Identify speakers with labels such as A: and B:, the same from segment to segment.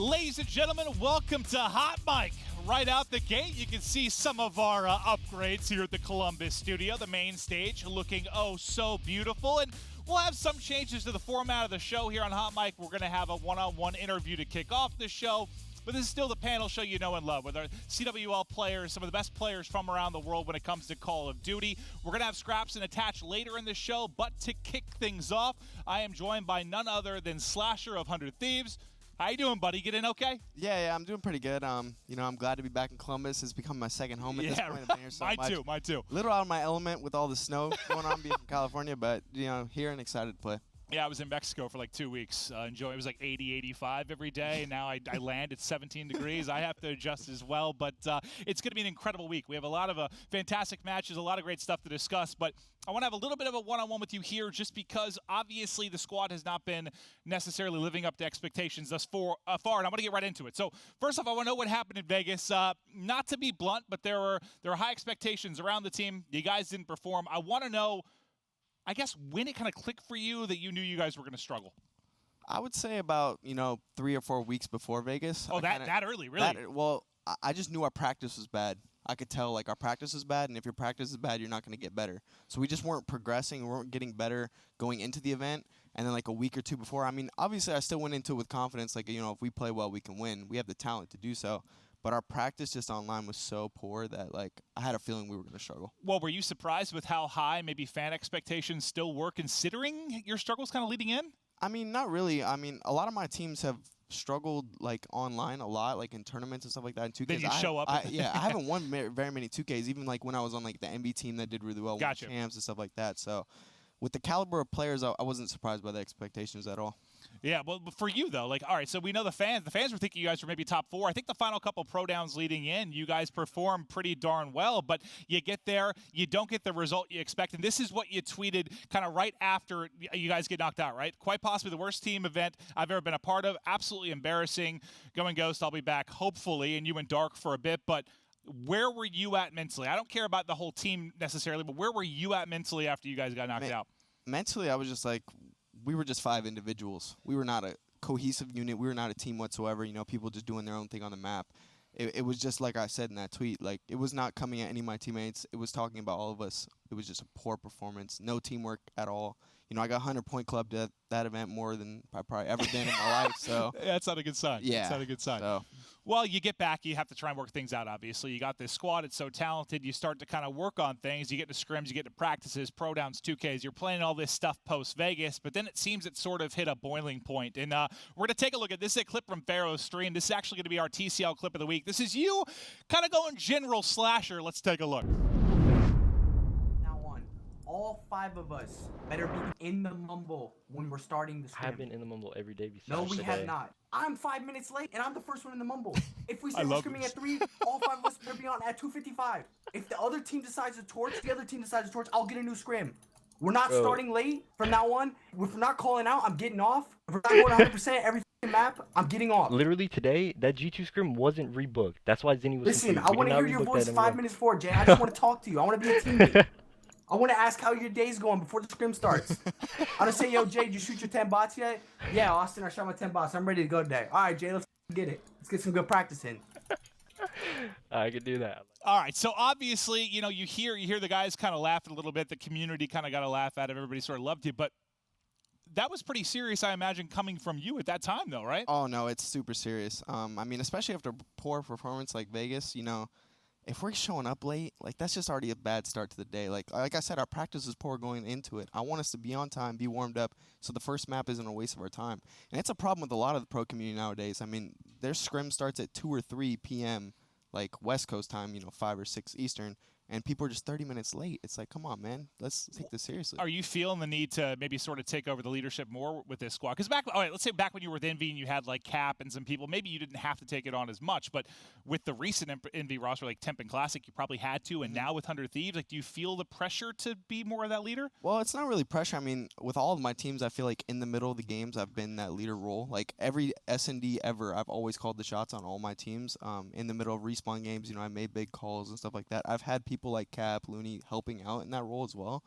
A: Ladies and gentlemen, welcome to Hot Mic. Right out the gate, you can see some of our upgrades here at the Columbus studio, the main stage, looking oh so beautiful. And we'll have some changes to the format of the show here on Hot Mic. We're going to have a one-on-one interview to kick off the show. But this is still the panel show you know and love with our CWL players, some of the best players from around the world when it comes to Call of Duty. We're going to have Skrapz and Attach later in the show, but to kick things off, I am joined by none other than SlasheR of 100 Thieves. How you doing, buddy? Get in okay?
B: Yeah, I'm doing pretty good. You know, I'm glad to be back in Columbus. It's become my second home at this point. I've been here so much.
A: Mine too.
B: A little out of my element with all the snow going on being from California, but, you know, here and excited to play.
A: Yeah, I was in Mexico for like 2 weeks. Enjoying. It was like 80, 85 every day, and now I land at 17 degrees. I have to adjust as well, but it's going to be an incredible week. We have a lot of fantastic matches, a lot of great stuff to discuss, but I want to have a little bit of a one-on-one with you here just because obviously the squad has not been necessarily living up to expectations thus far, and I want to get right into it. So first off, I want to know what happened in Vegas. Not to be blunt, but there are high expectations around the team. You guys didn't perform. I want to know, I guess, when it kind of clicked for you that you knew you guys were going to struggle.
B: I would say about, 3 or 4 weeks before Vegas.
A: Oh, that early, really?
B: Well, I just knew our practice was bad. I could tell, like, our practice was bad, and if your practice is bad, you're not going to get better. So we just weren't progressing. We weren't getting better going into the event. And then, like, a week or two before, I mean, obviously I still went into it with confidence. Like, if we play well, we can win. We have the talent to do so. But our practice just online was so poor that, like, I had a feeling we were going to struggle.
A: Well, were you surprised with how high maybe fan expectations still were considering your struggles kind of leading in?
B: I mean, not really. I mean, a lot of my teams have struggled, like, online a lot, like, in tournaments and stuff like that. In 2Ks.
A: Then you show up.
B: I haven't won very many 2Ks, even, like, when I was on, like, the MB team that did really well with champs and stuff like that. So with the caliber of players, I wasn't surprised by the expectations at all.
A: Yeah, well, for you, though, like, all right, so we know the fans were thinking you guys were maybe top 4. I think the final couple pro downs leading in, you guys performed pretty darn well, but you get there, you don't get the result you expect, and this is what you tweeted kind of right after you guys get knocked out, right? Quite possibly the worst team event I've ever been a part of. Absolutely embarrassing. Going ghost, I'll be back, hopefully, and you went dark for a bit, but where were you at mentally? I don't care about the whole team necessarily, but where were you at mentally after you guys got knocked out?
B: Mentally, I was just like, we were just 5 individuals. We were not a cohesive unit. We were not a team whatsoever. People just doing their own thing on the map. It was just like I said in that tweet. Like, it was not coming at any of my teammates. It was talking about all of us. It was just a poor performance. No teamwork at all. I got 100-point clubbed at that event more than I've probably ever been in my life. So
A: that's not a good sign.
B: Yeah.
A: That's not a good sign.
B: So.
A: Well, you get back. You have to try and work things out, obviously. You got this squad. It's so talented. You start to kind of work on things. You get to scrims. You get to practices, pro downs, 2Ks. You're playing all this stuff post-Vegas, but then it seems it sort of hit a boiling point. And we're going to take a look at this. Is a clip from Pharaoh's stream. This is actually going to be our TCL clip of the week. This is you kind of going general SlasheR. Let's take a look.
C: All 5 of us better be in the mumble when we're starting the scrim.
D: I've been in the mumble every day besides
C: No, we
D: today.
C: have not. I'm 5 minutes late, and I'm the first one in the mumble. If we start scrimming at 3, all 5 of us better be on at 2:55. If the other team decides to torch, I'll get a new scrim. We're not starting late from now on. If we're not calling out, I'm getting off. If we're not going 100% every map, I'm getting off.
D: Literally today, that G2 scrim wasn't rebooked. That's why Zinni was
C: Listen,
D: confused.
C: I want to hear your voice 5 minutes forward, Jay. I just want to talk to you. I want to be a teammate. I want to ask how your day's going before the scrim starts. I'm going to say, yo, Jay, did you shoot your 10 bots yet? Yeah, Austin, I shot my 10 bots. I'm ready to go today. All right, Jay, let's get it. Let's get some good practice in.
D: I could do that.
A: All right, so obviously, you hear the guys kind of laughing a little bit. The community kind of got a laugh at it. Everybody sort of loved you, but that was pretty serious, I imagine, coming from you at that time, though, right?
B: Oh, no, it's super serious. I mean, especially after a poor performance like Vegas, if we're showing up late, like, that's just already a bad start to the day. Like I said, our practice was poor going into it. I want us to be on time, be warmed up, so the first map isn't a waste of our time. And it's a problem with a lot of the pro community nowadays. I mean, their scrim starts at 2 or 3 p.m., like West Coast time, 5 or 6 Eastern, and people are just 30 minutes late. It's like, come on, man. Let's take this seriously.
A: Are you feeling the need to maybe sort of take over the leadership more with this squad? Because let's say back when you were with Envy and you had like Cap and some people, maybe you didn't have to take it on as much, but with the recent Envy roster like Temp and Classic, you probably had to, and now with 100 Thieves, like, do you feel the pressure to be more of that leader?
B: Well, it's not really pressure. I mean, with all of my teams, I feel like in the middle of the games, I've been that leader role. Like, every S&D ever, I've always called the shots on all my teams. In the middle of respawn games, I made big calls and stuff like that. I've had people like Cap, Looney helping out in that role as well.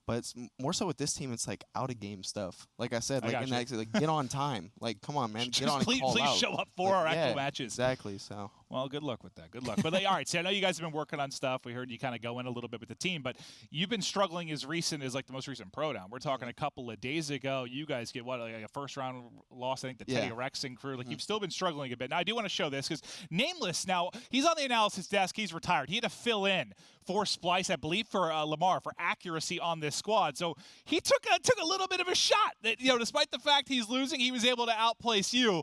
B: But it's more so with this team, it's like out of game stuff. Like I said, like, like get on time. Like, come on, man, get on and call
A: please
B: out.
A: show up for our actual matches.
B: Exactly. So.
A: Well, good luck with that. Good luck. But all right, so I know you guys have been working on stuff. We heard you kind of go in a little bit with the team, but you've been struggling as recent as like the most recent pro down. We're talking a couple of days ago. You guys get what, like a first round loss, I think, the Teddy Rexing crew. Like you've still been struggling a bit. Now I do want to show this because Nameless, now he's on the analysis desk. He's retired. He had to fill in for Splice, I believe, for Lamar for accuracy on this squad. So he took a little bit of a shot that, you know, despite the fact he's losing, he was able to outplace you.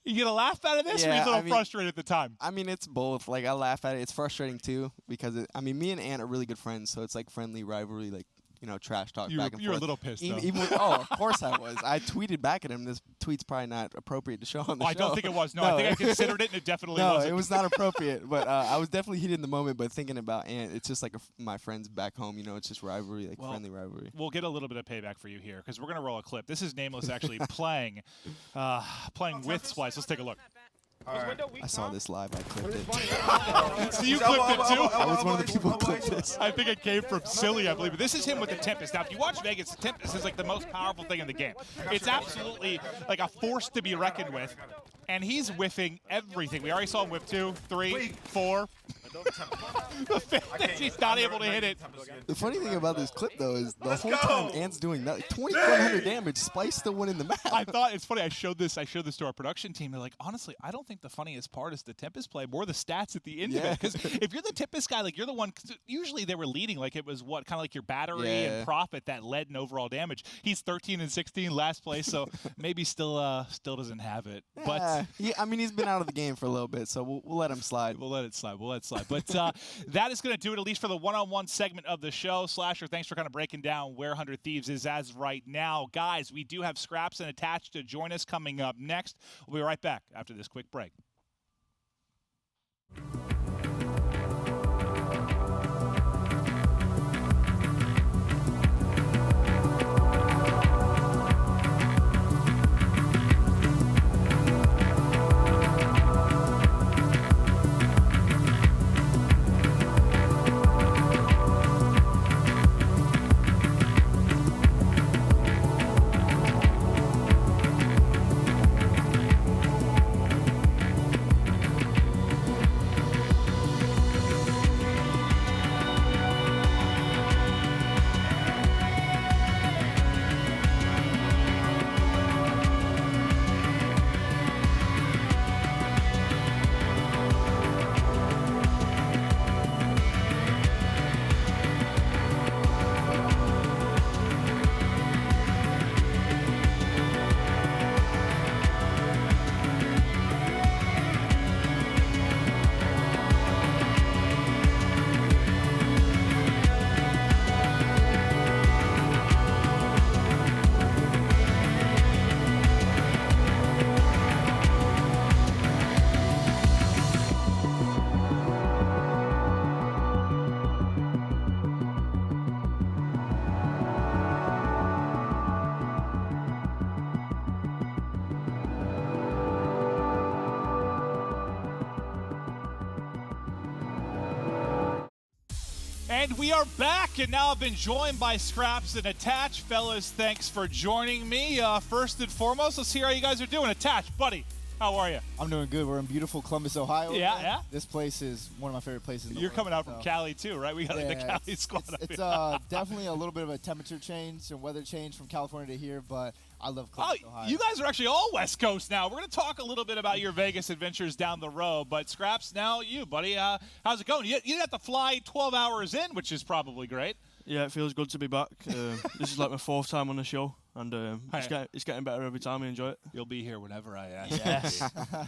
A: You get a laugh out of this, or are you a little frustrated at the time?
B: I mean, it's both. Like, I laugh at it. It's frustrating, too, because, me and Ant are really good friends, so it's like friendly rivalry, like, you know, trash talk back and forth.
A: You were a little pissed, though.
B: Even with, of course I was. I tweeted back at him. This tweet's probably not appropriate to show on the show.
A: I don't think it was. No, I think I considered it, and it definitely
B: wasn't.
A: wasn't.
B: It was not appropriate. But I was definitely heated in the moment. But thinking about Ant, it's just like my friends back home. You know, it's just rivalry, like friendly rivalry.
A: We'll get a little bit of payback for you here because we're going to roll a clip. This is Nameless actually playing with Splice. Let's take a look.
B: Right. I saw this live. I clipped it.
A: So you clipped it too?
B: I was one of the people who clipped this.
A: I think it came from Silly, I believe. But this is him with the Tempest. Now, if you watch Vegas, the Tempest is like the most powerful thing in the game. It's absolutely like a force to be reckoned with. And he's whiffing everything. We already saw him whiff 2, 3, 4. The fact that he's not able to hit it.
B: The funny thing about this clip, though, is the whole time Ant's doing nothing. 2,100 damage. Splice still winning the match.
A: I thought it's funny. I showed this to our production team. They're like, honestly, I don't think the funniest part is the Tempest play, more the stats at the end of it. Because if you're the Tempest guy, like you're the one. Usually they were leading, like it was what kind of like your battery and profit that led in overall damage. He's 13 and 16, last place, so maybe still doesn't have it. But
B: I mean, he's been out of the game for a little bit, so we'll let him slide.
A: We'll let it slide. But that is going to do it, at least for the one-on-one segment of the show. SlasheR, thanks for kind of breaking down where 100 Thieves is as right now. Guys, we do have Skrapz and Attach to join us coming up next. We'll be right back after this quick break. And we are back, and now I've been joined by Skrapz and Attach. Fellas, thanks for joining me. First and foremost, let's hear how you guys are doing. Attach, buddy, how are you?
E: I'm doing good. We're in beautiful Columbus, Ohio.
A: Yeah.
E: This place is one of my favorite places in the
A: You're
E: world.
A: coming out from Cali too, right? We got the Cali squad up
E: It's
A: here.
E: definitely a little bit of a temperature change and weather change from California to here, but I love Columbus, Ohio.
A: You guys are actually all West Coast now. We're going to talk a little bit about your Vegas adventures down the road, but Skrapz, now you, buddy. How's it going? You didn't have to fly 12 hours in, which is probably great.
F: Yeah, it feels good to be back. This is like my 4th time on the show, and it's getting better every time. I enjoy it.
A: You'll be here whenever I ask.
E: Yes.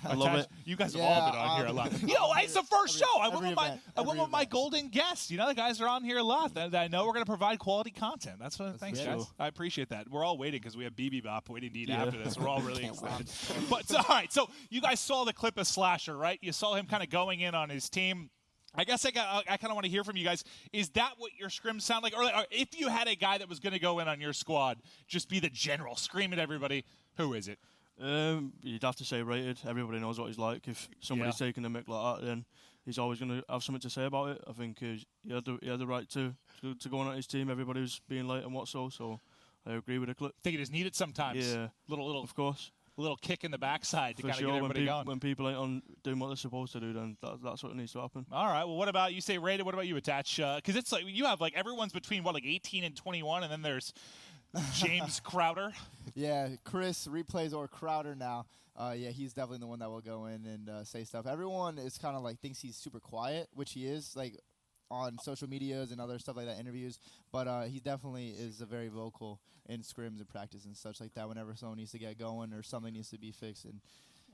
F: I love it.
A: You guys have all been on here a lot. You know, it's the first show. I went with my golden guests. You know, the guys are on here a lot. I know we're going to provide quality content. Thanks, guys. I appreciate that. We're all waiting because we have BB Bop waiting to eat after this. We're all really excited. But all right, so you guys saw the clip of SlasheR, right? You saw him kind of going in on his team. I guess I kind of want to hear from you guys. Is that what your scrims sound like? Or if you had a guy that was going to go in on your squad, just be the general, scream at everybody, who is it?
F: You'd have to say Rated. Everybody knows what he's like. If somebody's taking a mick like that, then he's always going to have something to say about it. I think he had the right to go on at his team. Everybody was being late and so I agree with the clip.
A: I think it is needed sometimes.
F: Yeah,
A: little
F: of course.
A: A little kick in the backside to
F: For
A: kind of
F: sure,
A: get everybody going.
F: When people ain't on doing what they're supposed to do, then that's what needs to happen.
A: All right. Well, what about you? Say rated. What about you, Attach? Because it's like you have like everyone's between what, like 18 and 21, and then there's James Crowder.
E: Yeah, Chris replays or Crowder now. Yeah, he's definitely the one that will go in and say stuff. Everyone is kind of like thinks he's super quiet, which he is, like on social medias and other stuff like that, interviews. But he definitely is a very vocal in scrims and practice and such like that. Whenever someone needs to get going or something needs to be fixed. And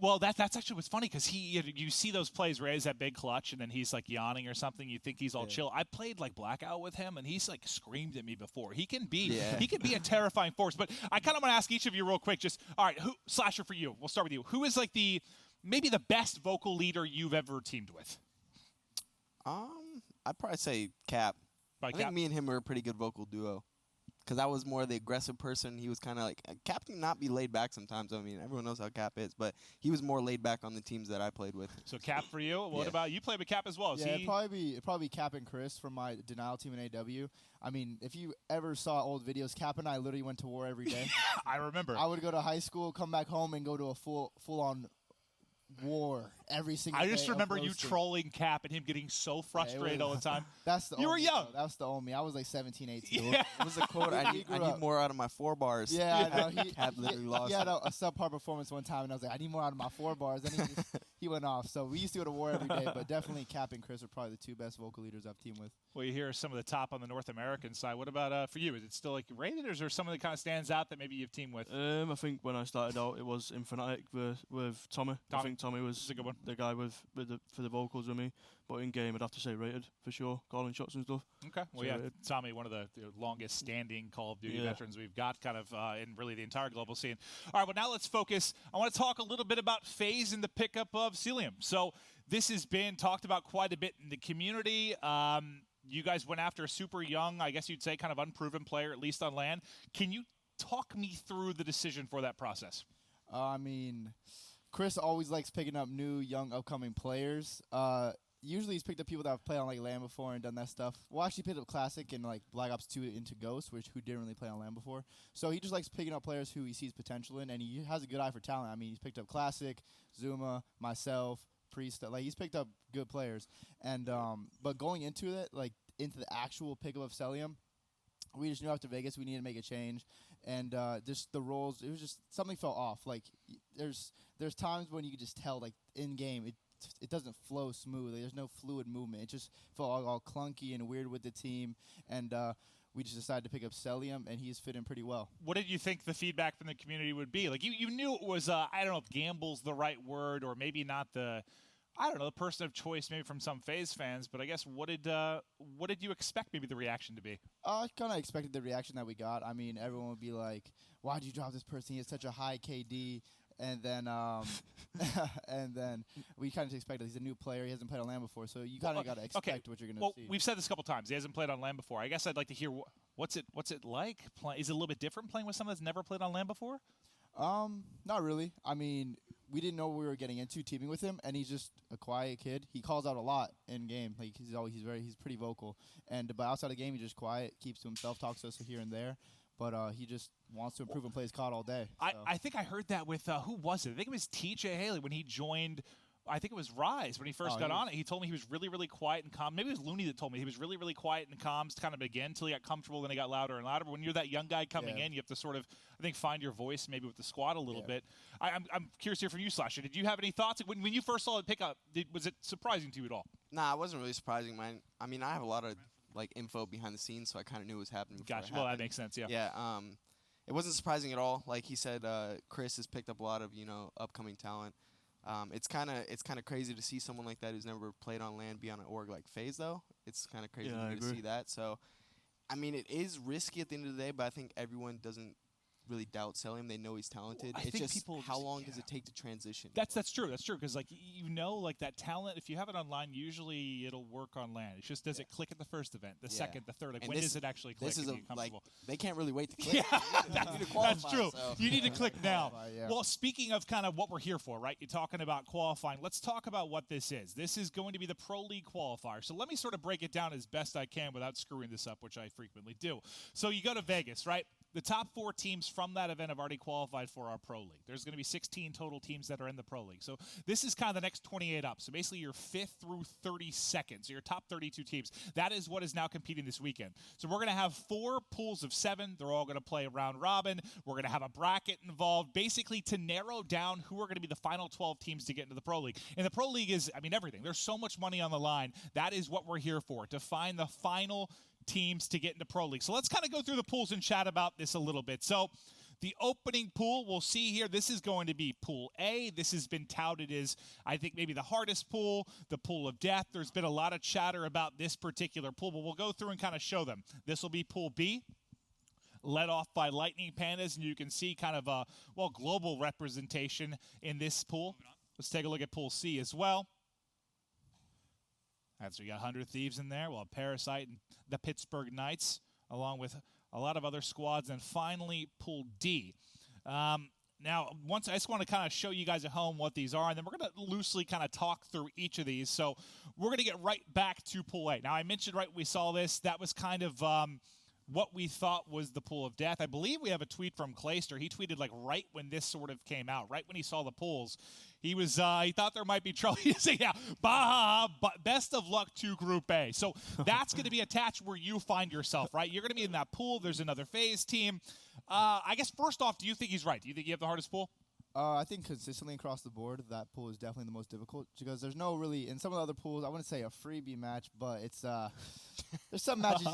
A: well, that's actually what's funny because you see those plays where he has that big clutch and then he's like yawning or something. You think he's all chill. I played like Blackout with him and he's like screamed at me before. He can be a terrifying force. But I kind of want to ask each of you real quick. Just all right, who SlasheR for you? We'll start with you. Who is like maybe the best vocal leader you've ever teamed with?
B: I'd probably say Cap. I think me and him are a pretty good vocal duo. Because I was more the aggressive person. He was kind of like, Cap can not be laid back sometimes. I mean, everyone knows how Cap is. But he was more laid back on the teams that I played with.
A: So Cap for you. What about you? Played with Cap as well.
E: Yeah, it'd probably be Cap and Chris from my Denial team in AW. I mean, if you ever saw old videos, Cap and I literally went to war every day.
A: I remember.
E: I would go to high school, come back home, and go to a full-on war every single day.
A: I just remember you trolling Cap and him getting so frustrated all the time.
E: That's the
A: you were young.
E: That was the old me. I was like 17, 18.
A: Yeah.
B: It was a quote, I need more out of my 4 bars.
E: Yeah, I know.
B: Cap literally lost.
E: He had a subpar performance one time, and I was like, I need more out of my 4 bars. Then he went off. So we used to go to war every day, but definitely Cap and Chris are probably the 2 best vocal leaders I've teamed with.
A: Well, you hear some of the top on the North American side. What about for you? Is it still like rated, or is there someone that kind of stands out that maybe you've teamed with?
F: I think when I started out, it was in Fnatic with Tommy. I think Tommy was
A: a good one.
F: The guy for the vocals with me. But in game, I'd have to say rated for sure, calling shots and stuff.
A: Okay. Well,
F: so
A: yeah,
F: rated.
A: Tommy, one of the longest standing Call of Duty veterans we've got, kind of in really the entire global scene. All right. Well, now let's focus. I want to talk a little bit about FaZe and the pickup of Celium. So this has been talked about quite a bit in the community. You guys went after a super young, I guess you'd say, kind of unproven player, at least on LAN. Can you talk me through the decision for that process?
E: I mean, Chris always likes picking up new, young, upcoming players. Usually he's picked up people that have played on like LAN before and done that stuff. Well, actually picked up Classic and like Black Ops 2 into Ghost, who didn't really play on LAN before. So he just likes picking up players who he sees potential in, and he has a good eye for talent. I mean, he's picked up Classic, Zuma, myself, Priest. Like he's picked up good players. And but going into it, like into the actual pickup of Celium, we just knew after Vegas we needed to make a change, and just the roles. It was just something felt off. Like there's times when you could just tell, like in game, it doesn't flow smooth. Like, there's no fluid movement. It just felt all clunky and weird with the team, and we just decided to pick up Celium, and he's fit in pretty well.
A: What did you think the feedback from the community would be? Like you knew it was I don't know if gamble's the right word, or maybe not the person of choice maybe from some FaZe fans, but I guess what did you expect maybe the reaction to be?
E: I kind of expected the reaction that we got. I mean, everyone would be like, "Why'd you drop this person? He has such a high KD." And then and then we kind of expected he's a new player. He hasn't played on LAN before, so you kind of got to expect what you're going to see.
A: Well, we've said this a couple times. He hasn't played on LAN before. I guess I'd like to hear what's it like? Is it a little bit different playing with someone that's never played on LAN before?
E: Not really. I mean, we didn't know what we were getting into teaming with him, and he's just a quiet kid. He calls out a lot in game. Like he's pretty vocal, but outside of the game, he's just quiet, keeps to himself, talks to us here and there. But he just wants to improve and plays COD all day. So.
A: I think I heard that with, who was it? I think it was TJ Haley when he joined, I think it was Rise when he first got on it. He told me he was really, really quiet and calm. Maybe it was Looney that told me he was really, really quiet and calm to kind of begin until he got comfortable, then he got louder and louder. But when you're that young guy coming in, you have to sort of, I think, find your voice maybe with the squad a little bit. I'm curious here from you, SlasheR. Did you have any thoughts? When you first saw it pick up, was it surprising to you at all?
B: Nah, it wasn't really surprising. I mean, I have a lot of like info behind the scenes, so I kind of knew what was happening.
A: Gotcha. Well, that makes sense, yeah.
B: Yeah, it wasn't surprising at all. Like he said, Chris has picked up a lot of upcoming talent. It's kind of crazy to see someone like that who's never played on LAN be on an org like FaZe though. It's kind of crazy to see that. So, I mean, it is risky at the end of the day, but I think everyone doesn't really doubt selling him. They know he's talented.
A: I
B: It's
A: think
B: just
A: people
B: how
A: just-
B: long
A: yeah.
B: does it take to transition?
A: That's true. That's true because like like that talent. If you have it online, usually it'll work on LAN. It's just does it click at the first event, the second, the third? Like
B: And
A: when
B: this-
A: does it actually click?
B: This is
A: and be
B: like
A: comfortable?
B: they can't really wait to click.
A: Yeah,
B: They need to
A: that's
B: qualify,
A: true.
B: so.
A: You need to click now.
E: Yeah.
A: Well, speaking of kind of what we're here for, right? You're talking about qualifying. Let's talk about what this is. This is going to be the Pro League qualifier. So let me sort of break it down as best I can without screwing this up, which I frequently do. So you go to Vegas, right? The top 4 teams from that event have already qualified for our Pro League. There's going to be 16 total teams that are in the Pro League. So this is kind of the next 28 up. So basically your 5th through 32nd. So your top 32 teams. That is what is now competing this weekend. So we're going to have 4 pools of 7. They're all going to play round robin. We're going to have a bracket involved basically to narrow down who are going to be the final 12 teams to get into the Pro League. And the Pro League is, I mean, everything. There's so much money on the line. That is what we're here for, to find the final teams to get into Pro League. So let's kind of go through the pools and chat about this a little bit. So the opening pool, we'll see here, this is going to be Pool A. This has been touted as, I think, maybe the hardest pool, the Pool of Death. There's been a lot of chatter about this particular pool, but we'll go through and kind of show them. This will be Pool B, led off by Lightning Pandas, and you can see kind of a, global representation in this pool. Let's take a look at Pool C as well. So we got 100 Thieves in there. We'll have Parasite and the Pittsburgh Knights, along with a lot of other squads. And finally, Pool D. Now, I just want to kind of show you guys at home what these are, and then we're going to loosely kind of talk through each of these. So we're going to get right back to Pool A. Now, I mentioned right when we saw this, that was kind of what we thought was the Pool of Death. I believe we have a tweet from Clayster. He tweeted like right when this sort of came out, right when he saw the pools. He was he thought there might be trouble. He said, yeah, but best of luck to Group A. So that's going to be attached where you find yourself, right? You're going to be in that pool. There's another phase team. I guess first off, do you think he's right? Do you think you have the hardest pool?
E: I think consistently across the board, that pool is definitely the most difficult because there's no really in some of the other pools. I wouldn't say a freebie match, but it's there's some matches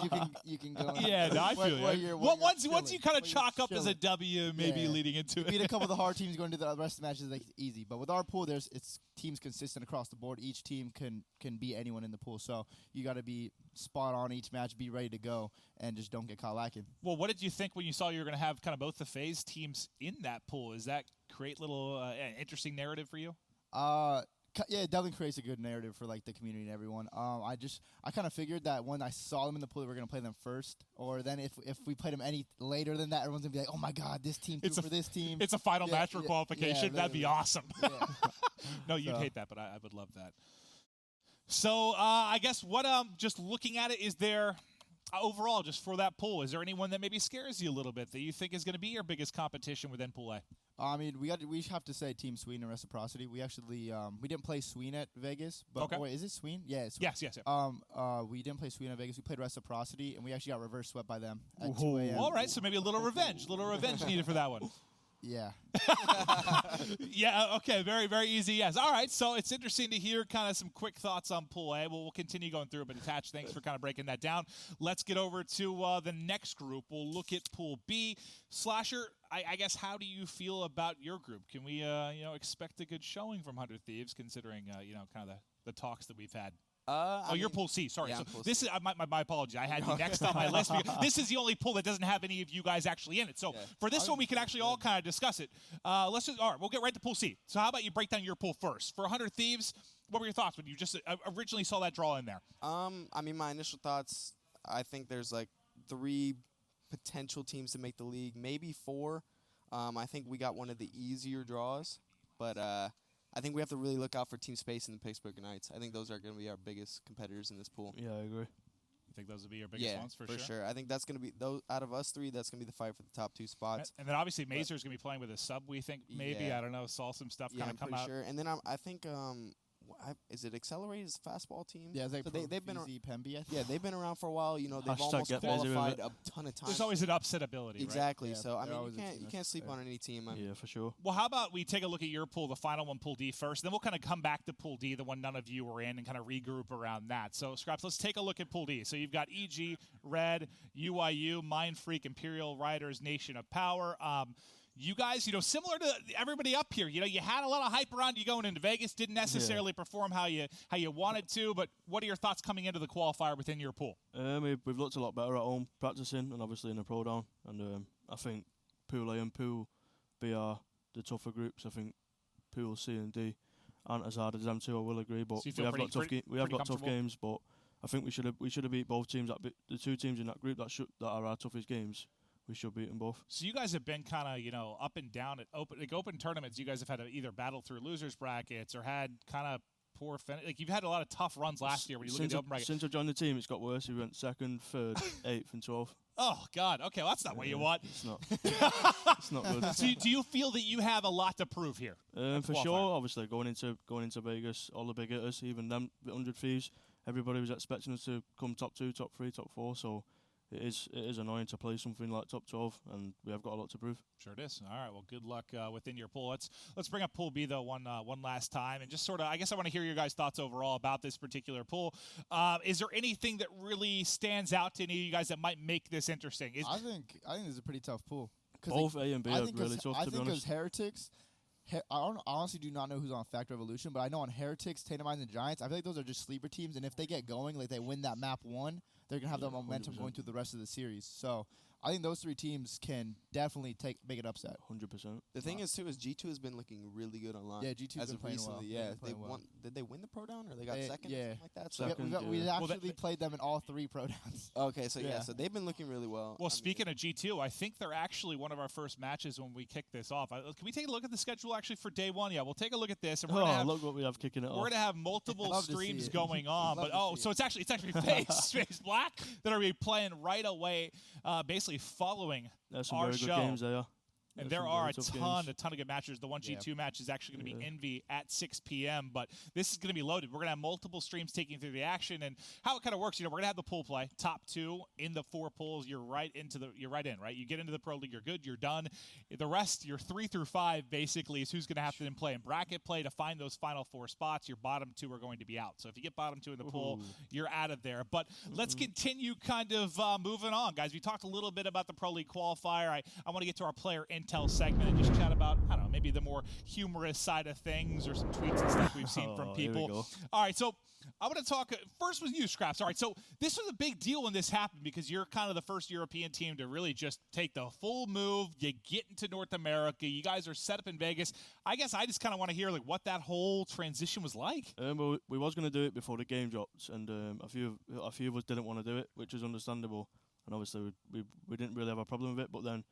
E: you can go.
A: Yeah, no, I feel you. Once you kind of chalk up as a W, maybe leading into it.
E: Beat a couple of the hard teams going to the rest of the matches like easy, but with our pool, it's teams consistent across the board. Each team can beat anyone in the pool, so you got to be spot on each match, be ready to go, and just don't get caught lacking.
A: Well, what did you think when you saw you were going to have kind of both the phase teams in that pool? Is that create little interesting narrative for you?
E: Yeah, it definitely creates a good narrative for like the community and everyone. I kind of figured that when I saw them in the pool, we were gonna play them first, or then if we played them any later than that, everyone's gonna be like, oh my god, this team for this team.
A: It's a final match for qualification. That'd be awesome.
E: Yeah.
A: No, you'd hate that, but I would love that. So I guess what just looking at it, is there overall just for that pool, is there anyone that maybe scares you a little bit that you think is going to be your biggest competition within Pool A?
E: I mean, we have to say Team Sweden and Reciprocity. We actually we didn't play Sweden at Vegas, but
A: Okay.
E: wait, is it Sweden? Yeah, it's Sweden.
A: Yes.
E: We didn't play Sweden at Vegas. We played Reciprocity, and we actually got reverse swept by them at 2 a.m.
A: All right, so maybe a little revenge needed for that one.
E: Yeah.
A: Yeah, okay, very, very easy, yes. All right, so it's interesting to hear kind of some quick thoughts on Pool A. We'll continue going through it, but Attach, thanks for kind of breaking that down. Let's get over to the next group. We'll look at Pool B. SlasheR, I guess, how do you feel about your group? Can we, expect a good showing from 100 Thieves, considering, kind of the talks that we've had? You're Pool C. Sorry.
B: Yeah,
A: So
B: Pool
A: this
B: C.
A: is my apology. I had you next on my list. Because this is the only pool that doesn't have any of you guys actually in it. So for this one, we can actually all kind of discuss it. All right, we'll get right to Pool C. So how about you break down your pool first? For 100 Thieves, what were your thoughts when you just originally saw that draw in there?
B: I mean, my initial thoughts, I think there's like 3 potential teams to make the league, maybe 4. I think we got one of the easier draws, but I think we have to really look out for Team Space and the Pittsburgh Knights. I think those are going to be our biggest competitors in this pool.
F: Yeah, I agree.
A: You think those would be your biggest ones for sure?
B: I think that's going to be those out of us 3. That's going to be the fight for the top 2 spots.
A: And then obviously Mazer's going to be playing with a sub. We think maybe I don't know. Saw some stuff kind of come out.
B: Sure. And then I think is it Accelerated's fastball team?
E: Yeah, it's like
B: so they've been
E: Pemby, I think.
B: yeah, they've been around for a while. You know, they've
F: Hashtag
B: almost
F: get busy with
B: qualified
F: it.
B: a ton of times.
A: There's always an upset ability, right?
B: exactly.
E: Yeah,
B: So I
E: they're
B: mean,
E: always a team
B: you
E: that's
B: can't sleep
E: fair.
B: on any team.
F: Yeah, for sure.
A: Well, how about we take a look at your pool, the final one, Pool D first, then we'll kind of come back to Pool D, the one none of you were in, and kind of regroup around that. So, Skrapz, let's take a look at Pool D. So you've got EG, Red, UIU, Mind Freak, Imperial Riders, Nation of Power. You guys, similar to everybody up here, you had a lot of hype around you going into Vegas, didn't necessarily perform how you wanted to, but what are your thoughts coming into the qualifier within your pool?
F: We've looked a lot better at home practicing and obviously in the pro down, and I think Pool A and Pool B are the tougher groups. I think Pool C and D aren't as hard as them two. I will agree, but
A: So you
F: we
A: feel
F: have
A: pretty-
F: got tough
A: pretty-
F: we have
A: pretty
F: got tough
A: comfortable?
F: games. But I think we should have beat both teams. The two teams in that group that are our toughest games. We should beat them both.
A: So you guys have been kind of, up and down at open tournaments. You guys have had to either battle through losers brackets or had kind of poor finish. Like you've had a lot of tough runs last year when you look at the open bracket.
F: Since I've joined the team, it's got worse. We went 2nd, 3rd, 8th, and 12th.
A: Oh God. Okay, well, that's not what you want.
F: It's not. It's not good.
A: So do you feel that you have a lot to prove here?
F: For
A: Qualifier.
F: sure, obviously going into Vegas, all the big hitters, even them, the 100 Thieves, everybody was expecting us to come top 2, top 3, top 4. So it is annoying to play something like top 12, and we have got a lot to prove.
A: Sure it is. All right. Well, good luck within your pool. Let's bring up Pool B though one last time, and just sort of I guess I want to hear your guys' thoughts overall about this particular pool. Is there anything that really stands out to any of you guys that might make this interesting?
E: I think this is a pretty tough pool.
F: Both A and B are really tough,
E: I
F: to be
E: think
F: honest.
E: as Heretics, I honestly do not know who's on Fact Revolution, but I know on Heretics, Tatumines, and Giants, I feel like those are just sleeper teams, and if they get going, like they win that map 1, they're going to have that momentum
F: 100%.
E: going through the rest of the series. So I think those 3 teams can definitely make it upset.
F: 100%.
B: The thing is too is G2 has been looking really good online.
E: Yeah, G2's
B: as
E: been
B: of
E: playing
B: recently.
E: well.
B: Yeah,
E: They've been
B: they
E: playing well.
B: won. Did they win the pro down or they got second?
E: yeah.
B: Or something like that. So
F: Second.
E: We
F: Yeah.
E: actually played them in all 3 pro downs.
B: okay, so yeah,
E: Yeah.
B: so they've been looking really well.
A: Well, speaking of G2, I think they're actually one of our first matches when we kick this off. Can we take a look at the schedule actually for day 1? Yeah, we'll take a look at this, and we're gonna have,
F: Look what we have kicking it
A: we're
F: off.
A: gonna have multiple
E: Love to see
A: streams
E: it.
A: going on.
E: Love
A: But
E: to see
A: so
E: it.
A: it's actually Face Black that are be playing right away, basically following
F: There's some
A: our
F: very
A: show.
F: good games there.
A: And
F: There's
A: there
F: some
A: are
F: very
A: a
F: tough
A: ton
F: games.
A: of good matches. The one G2 match is actually going to be
F: Yeah.
A: Envy at 6 p.m., but this is going to be loaded. We're going to have multiple streams taking through the action, and how it kind of works, we're going to have the pool play. Top 2 in the 4 pools, you're right in, right? You get into the Pro League, you're good, you're done. The rest, your 3 through 5, basically, is who's going to have to then play in bracket play to find those final 4 spots. Your bottom 2 are going to be out. So if you get bottom 2 in the pool, you're out of there. But let's continue kind of moving on, guys. We talked a little bit about the Pro League qualifier. I want to get to our player intel segment and just chat about, I don't know, maybe the more humorous side of things or some tweets and stuff we've seen from
F: Here we
A: people.
F: go.
A: All right, so I want to talk first with you, Skrapz. All right, so this was a big deal when this happened because you're kind of the first European team to really just take the full move. You get into North America. You guys are set up in Vegas. I guess I just kind of want to hear like what that whole transition was like.
F: Well, we was going to do it before the game dropped, and a few of us didn't want to do it, which is understandable. And obviously we didn't really have a problem with it, but then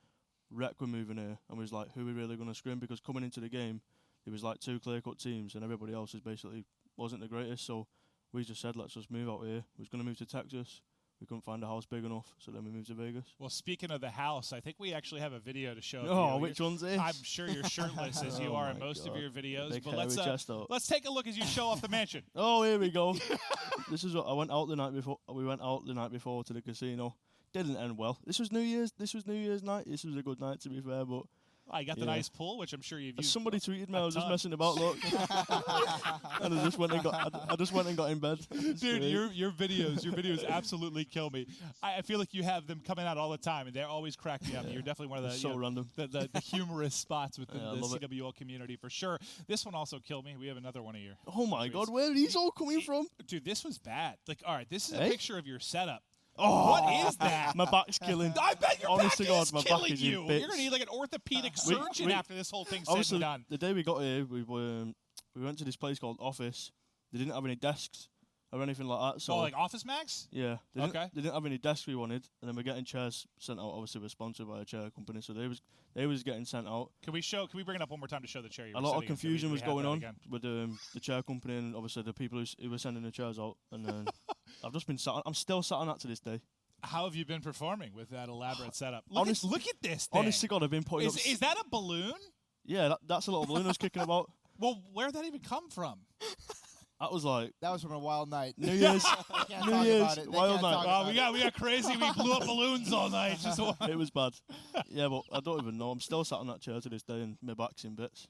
F: Rec were moving here, and we was like, who are we really going to scrim? Because coming into the game, it was like 2 clear-cut teams, and everybody else is basically wasn't the greatest. So we just said, let's just move out here. We was going to move to Texas. We couldn't find a house big enough, so then we moved to Vegas.
A: Well, speaking of the house, I think we actually have a video to show.
F: Oh,
A: you.
F: which one's this?
A: I'm sure you're shirtless as you
F: Oh
A: are in
F: my
A: most of
F: God.
A: your videos.
F: Big
A: But
F: hairy chest out.
A: let's take a look as you show off the mansion.
F: Oh, here we go. This is what I went out the night before. We went out the night before to the casino. Didn't end well. This was New Year's night. This was a good night, to be fair, but
A: I got the
F: Yeah.
A: nice pool, which I'm sure you've used.
F: somebody tweeted me. I was just
A: ton.
F: messing about. Look, and I just went and got in bed. It's
A: Dude,
F: great.
A: your videos absolutely kill me. I feel like you have them coming out all the time, and they always crack me up. You're definitely one of the
F: It's so random.
A: the humorous spots within
F: Yeah, I
A: the
F: love it.
A: CWL community for sure. This one also killed me. We have another one of your.
F: Oh my
A: tweets.
F: God, where are these all coming from?
A: Dude, this was bad. Like, all right, this is a
F: Eh?
A: picture of your setup.
F: Oh,
A: What is that?
F: My back's killing.
A: I bet your
F: Honest
A: back
F: to God,
A: is
F: my back
A: killing
F: is in
A: you.
F: bits.
A: You're gonna need like an orthopedic
F: We-
A: surgeon
F: we-
A: after this whole thing's said
F: Obviously,
A: and done.
F: the day we got here, we went to this place called Office. They didn't have any desks or anything like that. So
A: Oh, like Office Max?
F: yeah, they
A: Okay.
F: didn't have any desks we wanted, and then we're getting chairs sent out. Obviously, we're sponsored by a chair company, so they was getting sent out.
A: Can we bring it up one more time to show the chair? You
F: A
A: were
F: lot
A: sitting
F: of
A: in, so
F: confusion
A: we
F: was
A: have
F: going
A: that
F: on
A: again.
F: with the chair company and obviously the people who were sending the chairs out. And then I'm still sat on that to this day.
A: How have you been performing with that elaborate setup? Look at this thing.
F: Honest to God, I've been putting up.
A: Is that a balloon?
F: Yeah, that's a little balloon I was kicking about.
A: Well, where'd that even come from?
F: That was like
E: That was from a wild night.
F: New Year's.
E: They can't
F: New
E: talk
F: Year's,
E: about it. They
F: wild
E: can't
F: night.
E: talk
A: Wow,
E: about
A: we got crazy. We blew up balloons all night. Just
F: It was bad. Yeah, but I don't even know. I'm still sat on that chair to this day, and my back's in bits.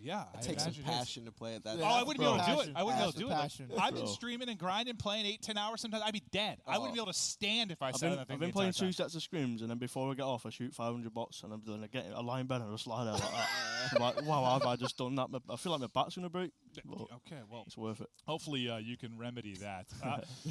A: yeah.
B: It takes some passion to play at that.
E: Yeah,
A: Oh, I wouldn't be able to do it.
E: passion,
A: I wouldn't be able to do it.
E: passion.
A: I've been
F: Bro.
A: streaming and grinding, playing 8-10 hours. Sometimes I'd be dead. I wouldn't be able to stand if I sat on that thing.
F: I've been
A: the
F: playing
A: entire
F: 2
A: time.
F: sets of scrims, and then before I get off, I shoot 500 bots, and I lie in bed and I just lie there like that. I'm like, wow, have I just done that? I feel like my back's gonna break. But
A: Okay, well,
F: it's worth it.
A: hopefully you can remedy that.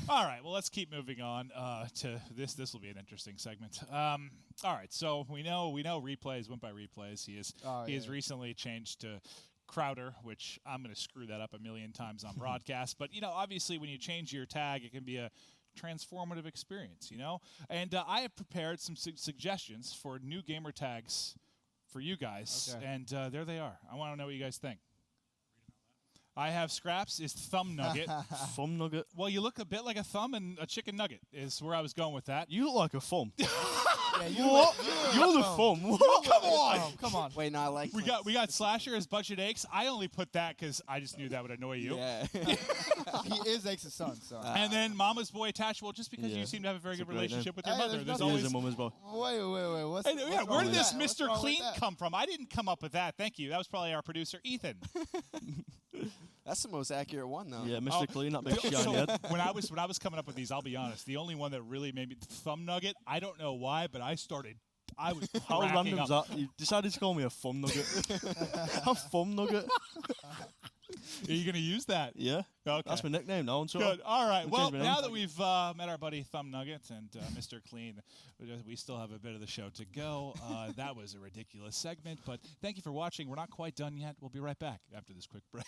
A: All right, well, let's keep moving on to this. This will be an interesting segment. All right, so we know replays went by replays. He has recently changed to Crowder, which I'm going to screw that up a million times on broadcast. But obviously, when you change your tag, it can be a transformative experience. And I have prepared some suggestions for new gamer tags for you guys, and there they are. I want to know what you guys think. I have Skrapz is Thumb Nugget.
F: Thumb Nugget?
A: Well, you look a bit like a thumb, and a chicken nugget is where I was going with that.
F: You look like a thumb.
E: What?
F: You're the thumb.
A: Come on!
E: Come on.
B: Wait, no, I like.
A: We got SlasheR as Budget Aches. I only put that because I just knew that would annoy you.
B: Yeah.
E: He is Ake's son, so.
A: And then Mama's Boy Attach. Well, just because
F: Yeah.
A: you seem to have a very
F: It's a
A: good
F: great
A: relationship
F: name.
A: with your
E: Hey,
A: mother.
E: there's
A: There's
E: nothing-
A: always.
F: Here's a mum as well.
E: Wait. What's,
A: Hey,
E: what's
A: yeah,
E: wrong
A: where did
E: with
A: this
E: that? What's
A: Mr.
E: wrong with
A: Clean
E: that?
A: come from? I didn't come up with that. Thank you. That was probably our producer, Ethan.
B: That's the most accurate one, though.
F: Yeah, Mr. Clean, that big
A: So
F: shiny head.
A: when I was coming up with these, I'll be honest. The only one that really made me Thumb Nugget. I don't know why, but I was
F: How
A: cracking
F: random is
A: up.
F: that? You decided to call me a thumb nugget. A thumb nugget?
A: Are you gonna use that?
F: Yeah.
A: Okay.
F: That's my nickname now. And so
A: Good. All right.
F: I'll
A: Well,
F: change my name.
A: now that we've met our buddy Thumb Nugget and Mr. Clean, we still have a bit of the show to go. That was a ridiculous segment, but thank you for watching. We're not quite done yet. We'll be right back after this quick break.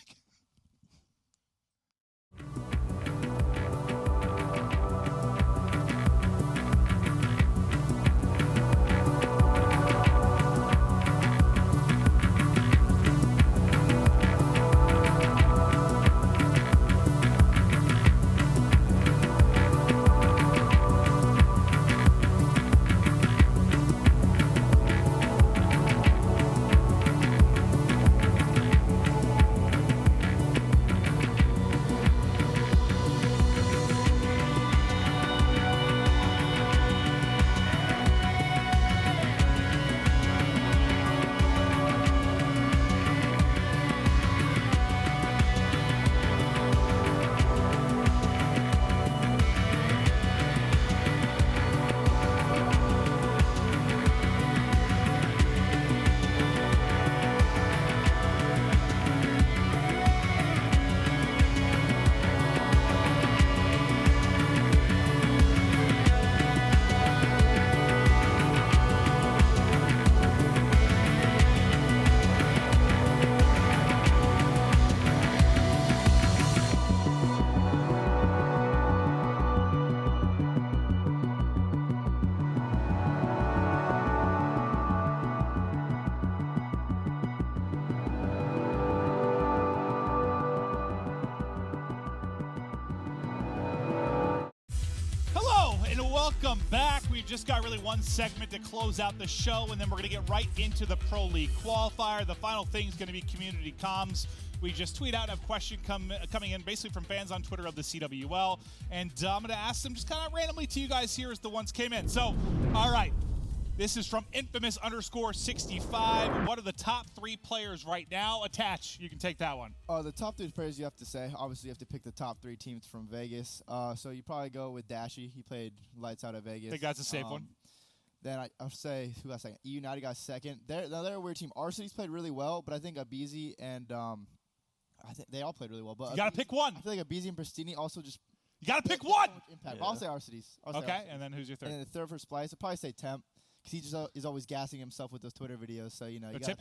A: Welcome back. We've just got really one segment to close out the show, and then we're going to get right into the Pro League qualifier. The final thing is going to be community comms. We just tweet out a question coming in basically from fans on Twitter of the CWL, and I'm going to ask them just kind of randomly to you guys here as the ones came in. So, all right. This is from infamous_65. What are the top 3 players right now? Attach. You can take that one.
E: The top 3 players you have to say. Obviously, you have to pick the top 3 teams from Vegas. So you probably go with Dashy. He played lights out at Vegas.
A: I think that's a safe one.
E: Then I'll say, who got second? United got second. They're a weird team. Arcity's played really well, but I think Abizi and I think they all played really well. But
A: you got to pick one.
E: I feel like Abizi and Pristini also just.
A: You got to pick one.
E: Impact. Yeah. I'll say Arcity's.
A: Okay, and then who's your third?
E: And then the third for Splice, I'll probably say Temp. Because he just is always gassing himself with those Twitter videos, so you know.
A: But Tip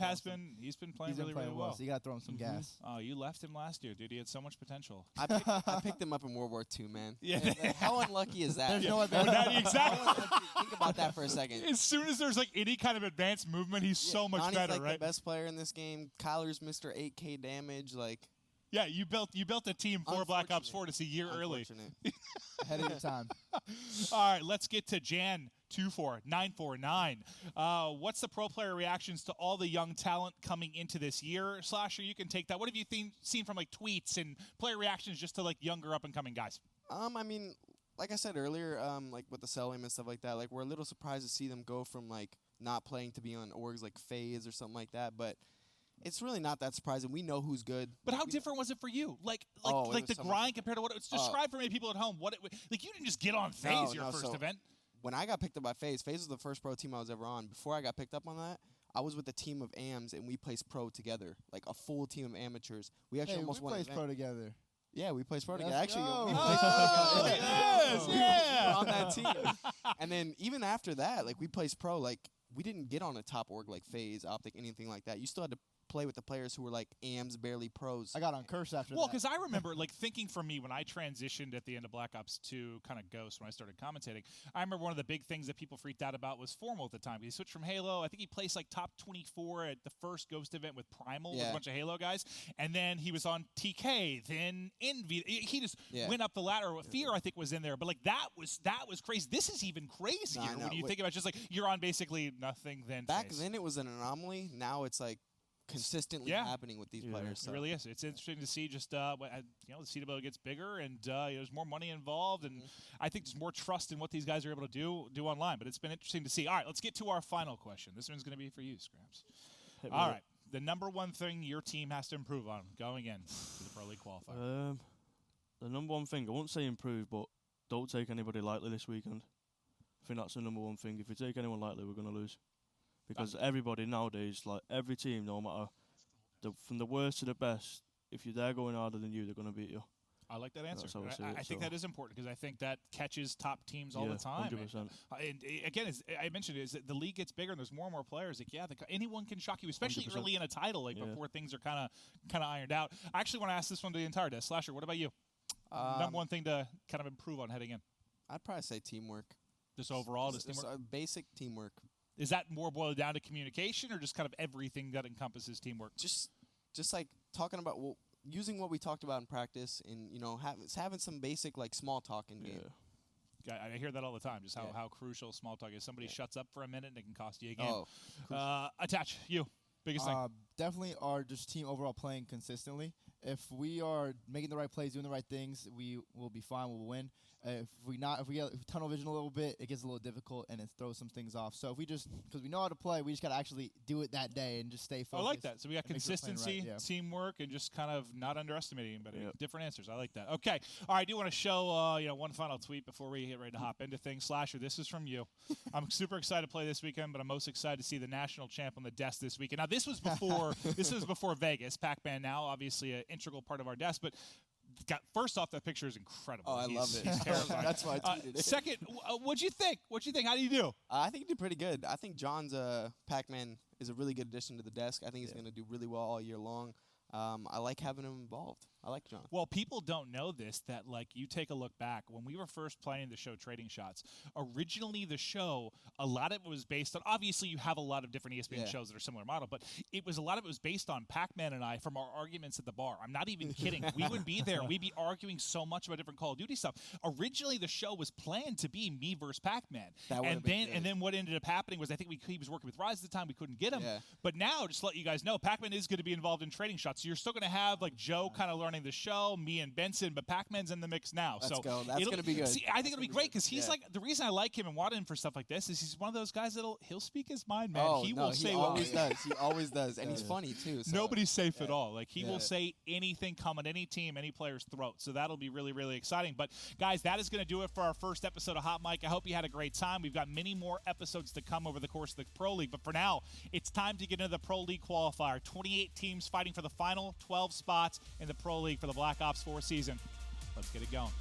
A: he's been playing really well.
E: So you gotta throw him some gas.
A: Oh, you left him last year, dude. He had so much potential.
B: I picked him up in World War II, man.
A: Yeah.
B: How unlucky is that?
E: There's no advantage.
A: Exactly.
B: Think about that for a second.
A: As soon as there's like any kind of advanced movement, he's so much
B: Nani's
A: better,
B: like
A: right?
B: the best player in this game. Kyler's Mr. 8K damage, like.
A: Yeah, you built a team for Black Ops 4 a year early.
E: Ahead of your time.
A: All right, let's get to Jan24949. What's the pro player reactions to all the young talent coming into this year? SlasheR, you can take that. What have you seen from like tweets and player reactions just to like younger up and coming guys?
B: I mean, like I said earlier, like with the Selim and stuff like that, like we're a little surprised to see them go from like not playing to be on orgs like FaZe or something like that, but it's really not that surprising. We know who's good.
A: But how different was it for you? Like the
B: so
A: grind compared to what it's described for many people at home. What it like you didn't just get on FaZe your first event.
B: When I got picked up by FaZe was the first pro team I was ever on. Before I got picked up on that, I was with a team of AMs and we placed pro together, like a full team of amateurs. We actually
E: Hey,
B: almost
E: we
B: won.
E: placed pro together.
B: Yeah, we placed pro together.
E: Let's
B: Actually,
E: go.
B: we
E: Oh,
B: placed pro together.
A: yes, yeah.
B: We were on that team. And then even after that, like we placed pro, like we didn't get on a top org like FaZe, Optic, anything like that. You still had to play with the players who were like AMs, barely pros.
E: I got on curse after
A: Well,
E: that.
A: because I remember, like, thinking for me when I transitioned at the end of Black Ops 2, kind of Ghost, when I started commentating, I remember one of the big things that people freaked out about was Formal at the time. He switched from Halo. I think he placed, like, top 24 at the first Ghost event with Primal with a bunch of Halo guys. And then he was on TK, then Envy. He just went up the ladder. Fear, I think, was in there. But, like, that was crazy. This is even crazier when you think about it. Just, like, you're on basically nothing then
B: Back
A: FaZe.
B: then, it was an anomaly. Now it's, like, consistently happening with these players.
A: It
B: So.
A: really is. It's interesting to see just the CWL gets bigger and there's more money involved, and I think there's more trust in what these guys are able to do online. But it's been interesting to see. All right, let's get to our final question. This one's going to be for you, Skrapz. All right, the number one thing your team has to improve on going in to the Pro League qualifier.
F: The number one thing, I won't say improve, but don't take anybody lightly this weekend. I think that's the number one thing. If you take anyone lightly, we're going to lose. Because everybody nowadays, like every team, no matter from the worst to the best, if you're there going harder than you, they're going to beat you.
A: I like that answer.
F: That's how I see
A: I
F: it,
A: think
F: so.
A: that is important because I think that catches top teams all the time.
F: 100%.
A: And again, as I mentioned, is that the league gets bigger and there's more and more players. Like, anyone can shock you, especially
F: 100%.
A: early in a title, like before things are kind of ironed out. I actually want to ask this one to the entire desk. SlasheR, what about you? Number one thing to kind of improve on heading in?
B: I'd probably say teamwork.
A: Just overall,
B: Just
A: teamwork?
B: basic teamwork.
A: Is that more boiled down to communication or just kind of everything that encompasses teamwork?
B: Just like talking about using what we talked about in practice, and having some basic like small talk in game.
A: I hear that all the time. Just how crucial small talk is. Somebody shuts up for a minute and it can cost you a game. Attach, you biggest thing.
E: Definitely our just team overall playing consistently. If we are making the right plays, doing the right things, we will be fine. We'll win. If we get tunnel vision a little bit, it gets a little difficult and it throws some things off. So if we just, because we know how to play, we just got to actually do it that day and just stay focused.
A: I like that. So we got consistency,
E: right,
A: teamwork, and just kind of not underestimating anybody. Different answers. I like that. Okay. All right. I do want to show one final tweet before we get ready to hop into things. SlasheR, this is from you. I'm super excited to play this weekend, but I'm most excited to see the national champ on the desk this weekend. Now this was before Vegas. Pac-Man now obviously an integral part of our desk, but. First off, that picture is incredible.
B: Oh, I love it.
A: He's terrifying.
B: That's why I tweeted it.
A: Second, what'd you think? How do you do?
B: I think he did pretty good. I think John's Pac-Man is a really good addition to the desk. I think he's going to do really well all year long. I like having him involved. I like John.
A: Well, people don't know this, that, like, you take a look back. When we were first planning the show Trading Shots, originally the show, a lot of it was based on, obviously you have a lot of different ESPN shows that are similar model, but a lot of it was based on Pac-Man and I from our arguments at the bar. I'm not even kidding. We would be there. We'd be arguing so much about different Call of Duty stuff. Originally the show was planned to be me versus Pac-Man. And then what ended up happening was I think he was working with Rise at the time. We couldn't get him. Yeah. But now, just to let you guys know, Pac-Man is going to be involved in Trading Shots. So you're still going to have, like, Joe kind of learning the show, me and Benson, but Pac-Man's in the mix now.
B: Let's go. That's going to be good.
A: See, I think it'll be great because he's like, the reason I like him and want him for stuff like this is he's one of those guys he'll speak his mind, man.
B: Oh,
A: he will say what
B: always does. He always does. And he's funny, too. So.
A: Nobody's safe at all. Like, he will say anything come at any team, any player's throat. So that'll be really, really exciting. But, guys, that is going to do it for our first episode of Hot Mic. I hope you had a great time. We've got many more episodes to come over the course of the Pro League. But for now, it's time to get into the Pro League qualifier. 28 teams fighting for the final 12 spots in the Pro League for the Black Ops 4 season. Let's get it going.